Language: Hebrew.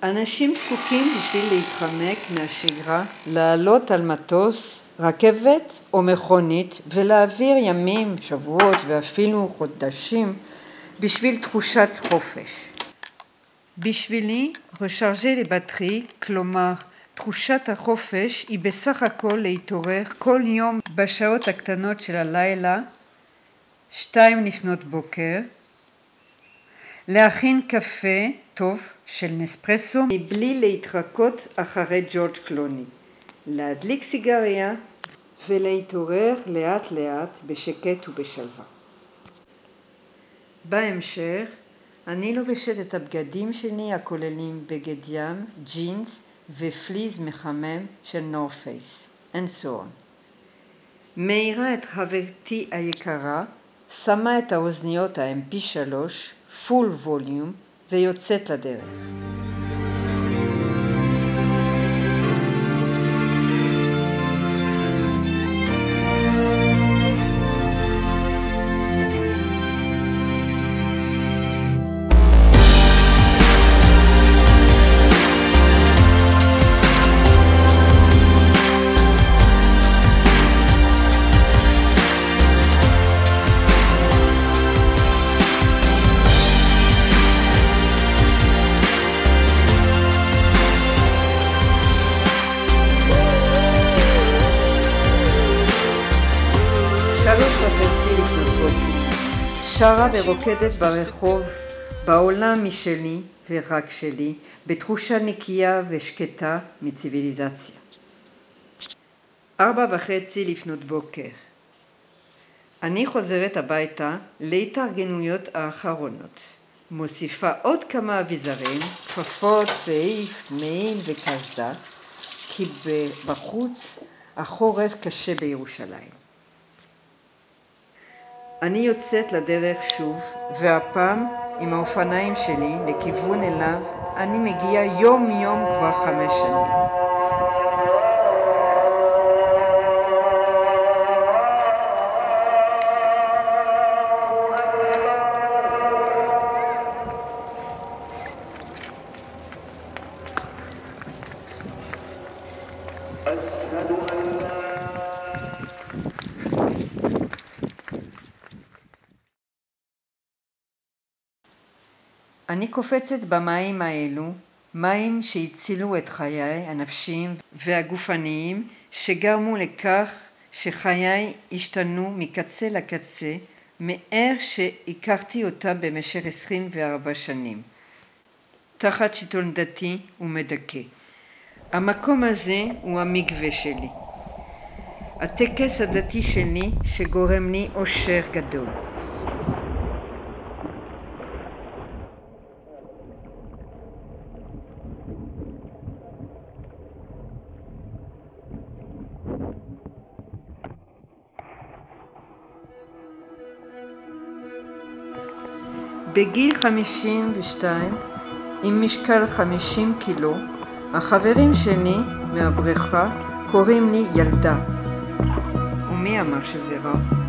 אנשים זקוקים בשביל להתחמק מהשגרה, לעלות על מטוס, רכבת או מכונית ולהעביר ימים, שבועות ואפילו חודשים בשביל תחושת חופש. בשבילי, recharger les batteries, כלומר תחושת החופש, היא בסך הכל להתעורר כל יום בשעות הקטנות של הלילה, 2 לפנות בוקר, להכין קפה טוב של נספרסו מבלי להתרקות אחרי ג'ורג' קלוני, להדליק סיגריה ולהתעורר לאט לאט בשקט ובשלווה. בהמשך אני לובשת את הבגדים שלי הכוללים בגד ים, ג'ינס ופליז מחמם של נורת' פייס, and so on. מאירה את חברתי היקרה, שמה את האוזניות ה-MP3, פול ווליום, ויוצאת לדרך. שרה ורוקדת ברחוב, בעולם משלי ורק שלי, בתחושה נקייה ושקטה מציביליזציה. 4:30 לפנות בוקר. אני חוזרת הביתה להתארגנויות האחרונות. מוסיפה עוד כמה אביזרים, כפפות, צעיף, מעיל וקסדה, כי בחוץ החורף קשה בירושלים. אני יוצאת לדרך שוב, והפעם עם האופניים שלי לכיוון אליו אני מגיעה יום כבר 5 שנים. אני קופצת במים האלו, מים שהצילו את חיי הנפשיים והגופניים, שגרמו לכך שחיי השתנו מקצה לקצה, מאיך שהכרתי אותם במשך 24 שנים, תחת שלטון דתי ומדכא. המקום הזה הוא המקווה שלי, הטקס הדתי שלי שגורם לי אושר גדול. בגיל 52, עם משקל 50 קילו, החברים שלי מהבריכה קוראים לי ילדה. ומי אמר שזה רע?